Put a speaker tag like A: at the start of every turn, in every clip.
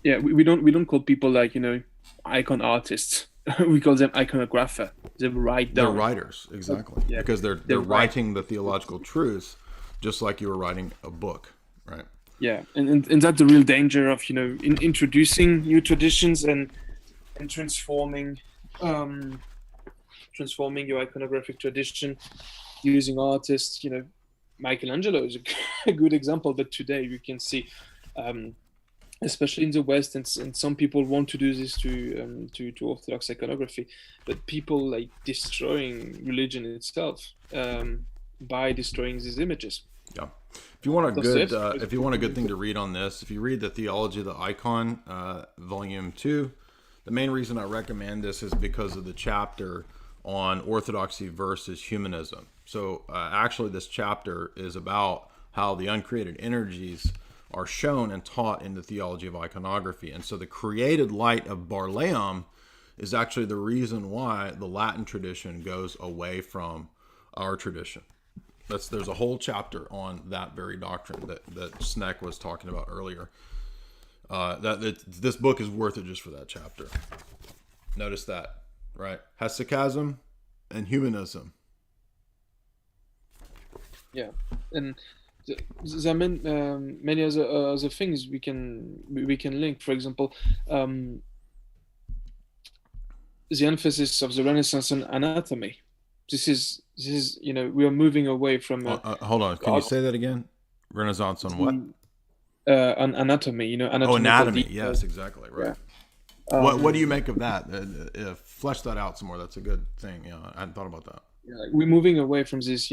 A: Yeah, we don't call people like, icon artists. We call them iconographer. They write
B: They're
A: down.
B: writers, exactly,
A: Yeah,
B: because
A: they
B: they're
A: write.
B: writing the theological truths, just like you were writing a book, right?
A: Yeah, and that's the real danger of, introducing new traditions and um transforming your iconographic tradition using artists. Michelangelo is a good example that today we can see, um, especially in the West, and some people want to do this to Orthodox iconography, but people like destroying religion itself, by destroying these images.
B: Yeah. If you want a good,
A: Dostoevsky was
B: if you want a good thing to read on this, if you read the Theology of the Icon, Volume 2, the main reason I recommend this is because of the chapter on orthodoxy versus humanism. So actually, this chapter is about how the uncreated energies are shown and taught in the theology of iconography. And so the created light of Barlaam is actually the reason why the Latin tradition goes away from our tradition. There's a whole chapter on that very doctrine that Sneck was talking about earlier. This book is worth it just for that chapter. Notice that, right? Hesychasm and humanism.
A: Yeah, and there are many other things we can link. For example, the emphasis of the Renaissance on anatomy. This is we are moving away from
B: Hold on. Can you
A: God,
B: say that again? Renaissance on what?
A: the, on anatomy.
B: Oh,
A: Anatomical
B: anatomy.
A: details.
B: Yes, exactly. Right.
A: Yeah.
B: What do you
A: Um,
B: make of that? Flesh that out some more. That's a good thing. Yeah, I hadn't thought about that.
A: yeah, like we're moving away from this,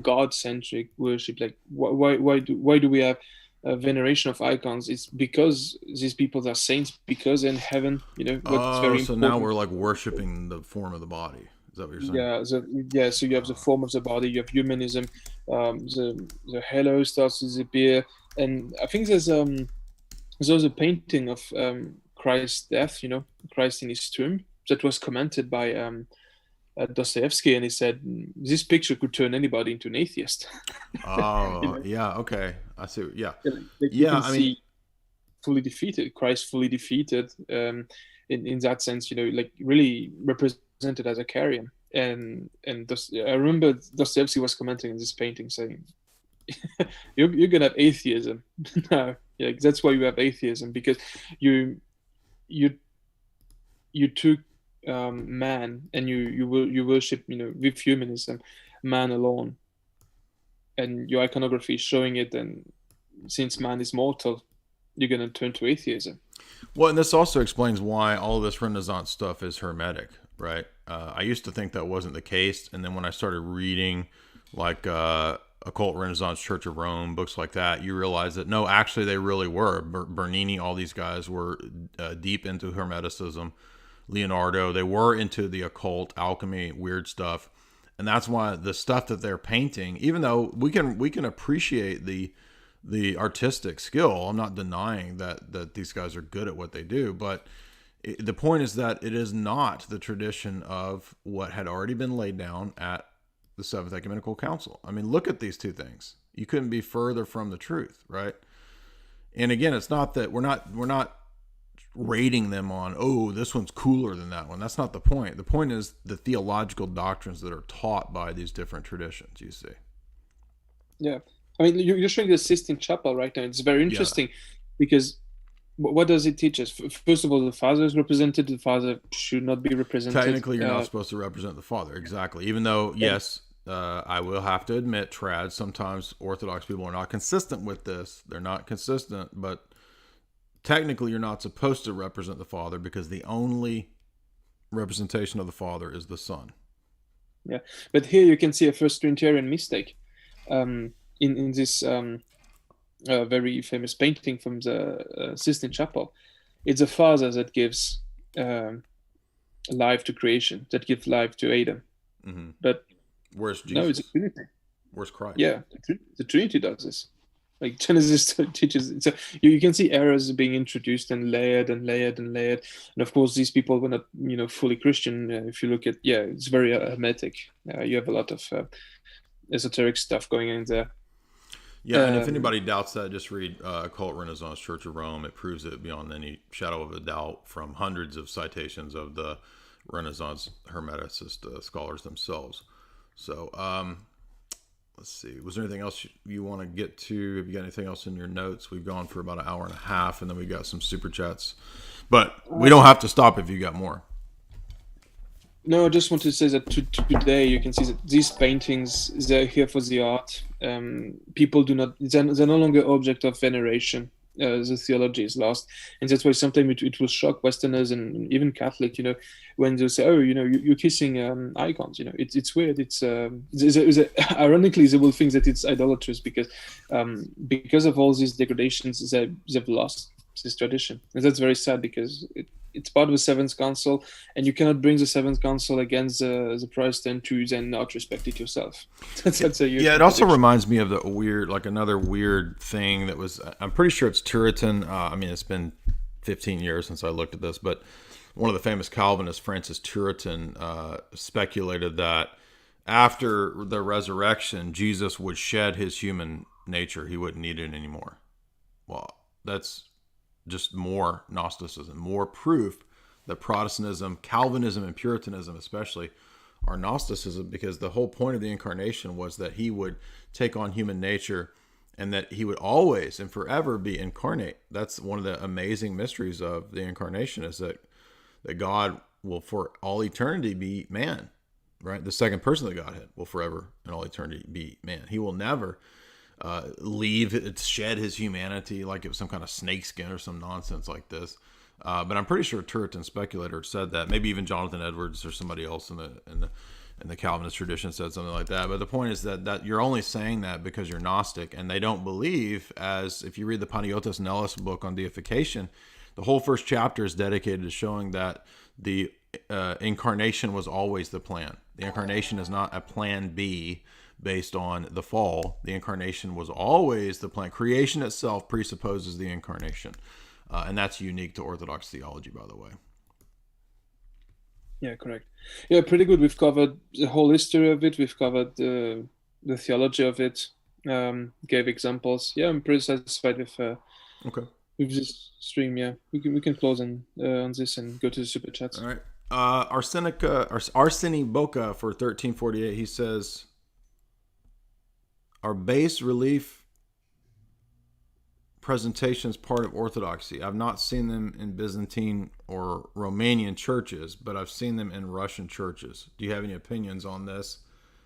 A: God-centric worship. Like, why do we have a veneration of icons? It's because these people are saints, because in heaven, what's
B: Oh,
A: very
B: so now
A: important.
B: we're like worshiping the form of the body. Is that what you're saying?
A: Yeah, so you have the form of the body, you have humanism, the halo starts to disappear, and I think there's a painting of Christ's death, Christ in his tomb, that was commented by Dostoevsky, and he said, this picture could turn anybody into an atheist. you
B: Oh,
A: know,
B: yeah. Okay. I see. Yeah.
A: like you
B: Yeah.
A: can
B: I mean,
A: see fully defeated, Christ fully defeated, in that sense, like really represented as a carrion. And I remember Dostoevsky was commenting on this painting saying, you're gonna have atheism. No, yeah, that's why you have atheism, because you you you took man, and you worship, with humanism, man alone, and your iconography is showing it. And since man is mortal, you're gonna turn to atheism.
B: well, and this also explains why all of this Renaissance stuff is hermetic, right? I used to think that wasn't the case, and then when I started reading, like Occult Renaissance, Church of Rome, books like that, you realize that no, actually they really were. Bernini, all these guys were deep into Hermeticism. Leonardo, they were into the occult, alchemy, weird stuff, and that's why the stuff that they're painting, even though we can appreciate the artistic skill. I'm not denying that these guys are good at what they do, but the point is that it is not the tradition of what had already been laid down at the Seventh Ecumenical Council. I mean, look at these two things. You couldn't be further from the truth, right? And again, it's not that we're not rating them on, oh, this one's cooler than that one. That's not the point. The point is the theological doctrines that are taught by these different traditions. You see?
A: Yeah, I mean, you're showing the Sistine Chapel right now. It's very
B: Yeah.
A: interesting because what does it teach us? First of all, the Father is represented. The Father should not be represented.
B: Technically, you're not supposed to represent the Father. Exactly. Even though,
A: And
B: yes, I will have to admit, trad, sometimes Orthodox people are not consistent with this. They're not consistent, but technically, you're not supposed to represent the Father because the only representation of the Father is the Son.
A: yeah, but here you can see a first Trinitarian mistake, in this very famous painting from the Sistine Chapel. It's the Father that gives um, life to creation, that gives life to Adam.
B: Hmm.
A: But
B: Where's
A: no, it's a
B: Jesus?
A: Trinity.
B: Where's Christ?
A: Yeah, the Trinity does this. Like Genesis teaches, so you can see errors being introduced and layered and layered and layered. And of course, these people were not, fully Christian. If you look at, yeah, it's very hermetic. You have a lot of esoteric stuff going in there.
B: Yeah, and if anybody doubts that, just read Occult Renaissance Church of Rome. It proves it beyond any shadow of a doubt from hundreds of citations of the Renaissance Hermeticist scholars themselves. So, let's see. Was there anything else you want to get to? Have you got anything else in your notes? We've gone for about an hour and a half, and then we got some super chats. But we don't have to stop if you got more.
A: No, I just want to say that today you can see that these paintings, they're here for the art. People do not, they're no longer object of veneration. The theology is lost. And that's why sometimes it will shock Westerners and even Catholic, when they say, oh, you're kissing icons, it's weird. Ironically, they will think that it's idolatrous because of all these degradations, they've lost this tradition. And that's very sad because it's part of the Seventh Council, and you cannot bring the Seventh Council against the Protestant to then not respect it yourself. That's a huge
B: it also reminds me of the weird, another weird thing that was, I'm pretty sure it's Turretin. It's been 15 years since I looked at this, but one of the famous Calvinists, Francis Turretin, speculated that after the resurrection, Jesus would shed his human nature. He wouldn't need it anymore. Well, that's just more Gnosticism, more proof that Protestantism, Calvinism, and Puritanism especially are Gnosticism, because the whole point of the Incarnation was that he would take on human nature and that he would always and forever be incarnate. That's one of the amazing mysteries of the Incarnation, is that God will for all eternity be man, right? The second person of the Godhead will forever and all eternity be man. He will never shed his humanity like it was some kind of snakeskin or some nonsense like this. But I'm pretty sure Turretin speculator said that. Maybe even Jonathan Edwards or somebody else in the Calvinist tradition said something like that. But the point is that you're only saying that because you're Gnostic, and they don't believe, as if you read the Panagiotis Nellis book on deification, the whole first chapter is dedicated to showing that the Incarnation was always the plan. The Incarnation is not a plan B based on the fall. The Incarnation was always the plan. Creation itself presupposes the Incarnation. And that's unique to Orthodox theology, by the way.
A: Yeah, correct. Yeah, pretty good. We've covered the whole history of it. We've covered the theology of it. Gave examples. Yeah, I'm pretty satisfied with this stream. Yeah, we can close on this and go to the super chats.
B: All right. Arseni Boca for 1348. He says, are bas relief presentations part of Orthodoxy? I've not seen them in Byzantine or Romanian churches, but I've seen them in Russian churches. Do you have any opinions on this?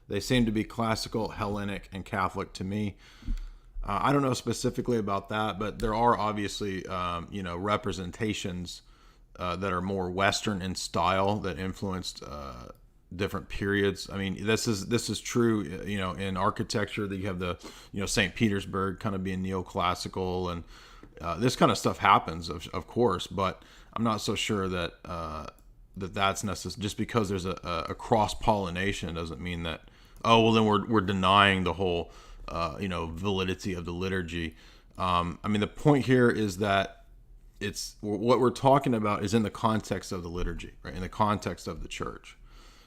B: They seem to be classical, Hellenic, and Catholic to me. I don't know specifically about that, but there are obviously, representations that are more Western in style that influenced different periods. I mean, this is true, in architecture, that you have the, St. Petersburg kind of being neoclassical, and this kind of stuff happens, of course, but I'm not so sure that that's necessary. Just because there's a cross-pollination doesn't mean that, then we're denying the whole, validity of the liturgy. The point here is that it's what we're talking about is in the context of the liturgy, right? In the context of the church.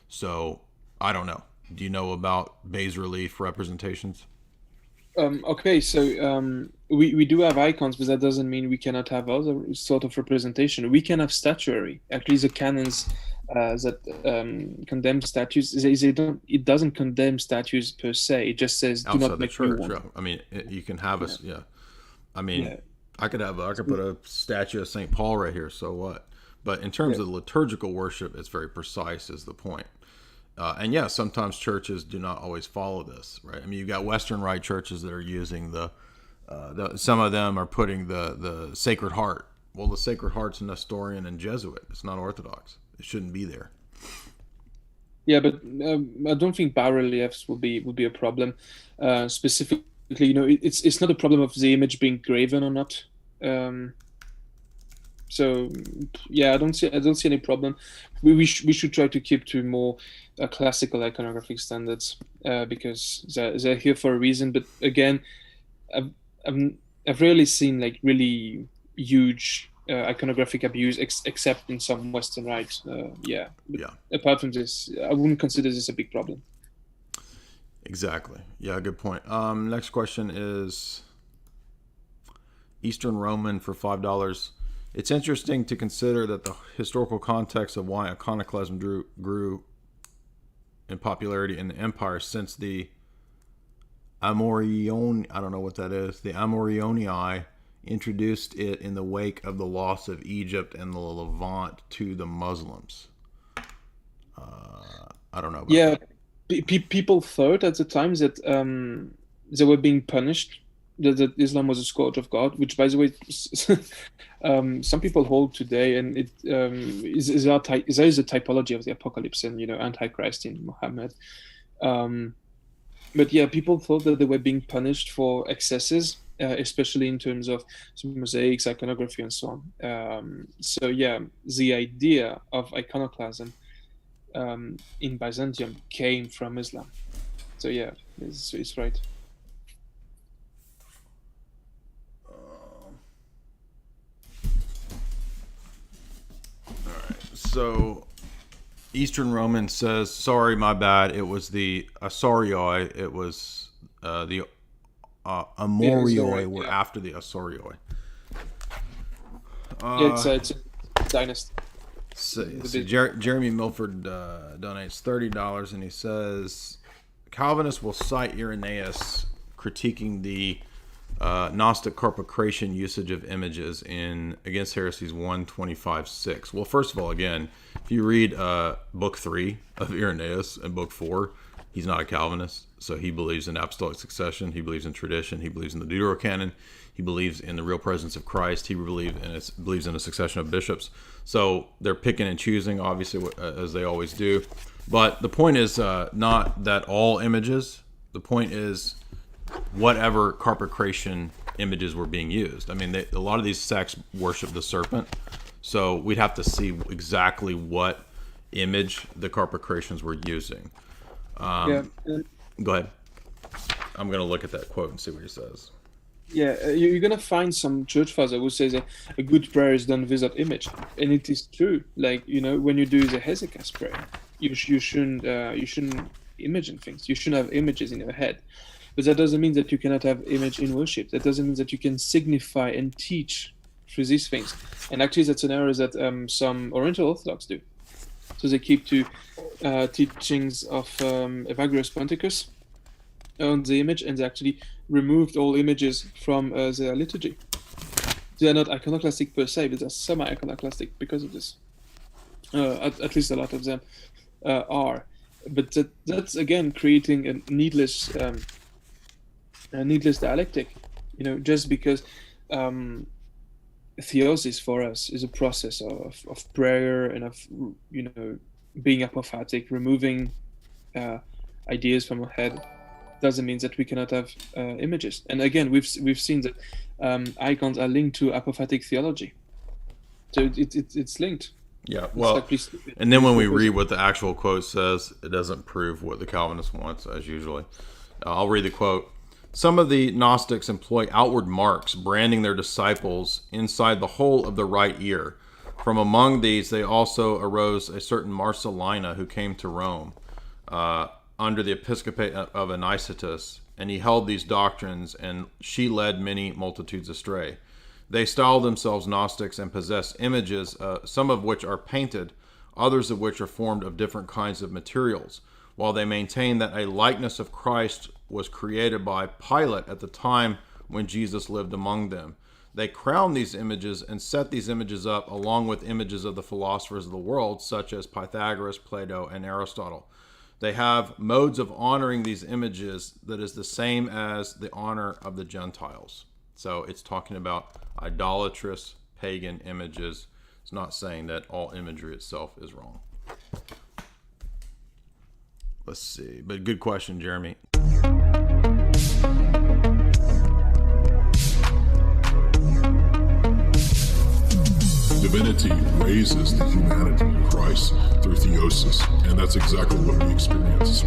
B: So I don't know. Do you know about bas relief representations?
A: Okay, so we do have icons, but that doesn't mean we cannot have other sort of representation. We can have statuary. Actually, the canons that condemn statues, they don't. It doesn't condemn statues per se. It just says do not make new one.
B: You can have a I could put a statue of St. Paul right here. So what? But in terms of liturgical worship, it's very precise, is the point. And sometimes churches do not always follow this, right? You've got Western Rite churches that are using some of them are putting the Sacred Heart. Well, the Sacred Heart's Nestorian and Jesuit. It's not Orthodox. It shouldn't be there.
A: Yeah, but I don't think bas-reliefs will be a problem. Specifically, it's not a problem of the image being graven or not. So I don't see any problem. We should try to keep to more classical iconographic standards because they're here for a reason. But again, I've rarely seen like really huge iconographic abuse except in some Western rites. Apart from this, I wouldn't consider this a big problem.
B: Exactly. Yeah, good point. Next question is Eastern Roman for $5. It's interesting to consider that the historical context of why iconoclasm grew in popularity in the empire since the Amorion, I don't know what that is, the Amorionii introduced it in the wake of the loss of Egypt and the Levant to the Muslims. I don't know about that.
A: People thought at the time that they were being punished, that Islam was a scourge of God, which, by the way, some people hold today, and it there is a typology of the apocalypse and Antichrist in Muhammad. But yeah, people thought that they were being punished for excesses, especially in terms of mosaics, iconography, and so on. So yeah, the idea of iconoclasm in Byzantium came from Islam. So yeah, it's right.
B: So, Eastern Roman says, sorry, my bad. It was the Asaurioi. It was the Amorioi were after the Asaurioi.
A: It's a dynasty.
B: Jeremy Milford donates $30, and he says, Calvinists will cite Irenaeus critiquing the Gnostic corpocration usage of images in Against Heresies 125:6. Well, first of all, again, if you read book 3 of Irenaeus and book 4, he's not a Calvinist. So he believes in apostolic succession. He believes in tradition. He believes in the Deuterocanon. He believes in the real presence of Christ. He believes in a succession of bishops. So they're picking and choosing, obviously, as they always do. But the point is not that all images. The point is whatever corpocration images were being used. I mean, a lot of these sects worship the serpent, so we'd have to see exactly what image the corpocrations were using. Go ahead. I'm going to look at that quote and see what he says.
A: Yeah, you're going to find some church fathers who say that a good prayer is done without image, and it is true. Like, when you do the Hezekiah's prayer, you shouldn't imagine things. You shouldn't have images in your head. But that doesn't mean that you cannot have image in worship. That doesn't mean that you can signify and teach through these things. And actually, that's an error that some Oriental Orthodox do. So they keep to teachings of Evagrius Ponticus on the image, and they actually removed all images from their liturgy. They are not iconoclastic per se, but they're semi-iconoclastic because of this. At least a lot of them are. But that's, again, creating a needless dialectic, just because theosis for us is a process of prayer and of being apophatic, removing ideas from our head, doesn't mean that we cannot have images. And again, we've seen that icons are linked to apophatic theology, so it's linked.
B: Yeah, well, and then when we read what the actual quote says, it doesn't prove what the Calvinist wants, as usually. I'll read the quote. Some of the Gnostics employ outward marks, branding their disciples inside the whole of the right ear. From among these, they also arose a certain Marcellina who came to Rome under the episcopate of Anicetus, and he held these doctrines, and she led many multitudes astray. They style themselves Gnostics and possess images, some of which are painted, others of which are formed of different kinds of materials, while they maintain that a likeness of Christ was created by Pilate at the time when Jesus lived among them. They crown these images and set these images up along with images of the philosophers of the world, such as Pythagoras, Plato, and Aristotle. They have modes of honoring these images that is the same as the honor of the Gentiles. So it's talking about idolatrous pagan images. It's not saying that all imagery itself is wrong. Let's see. But good question, Jeremy.
C: Divinity raises the humanity of Christ through theosis, and that's exactly what we experience.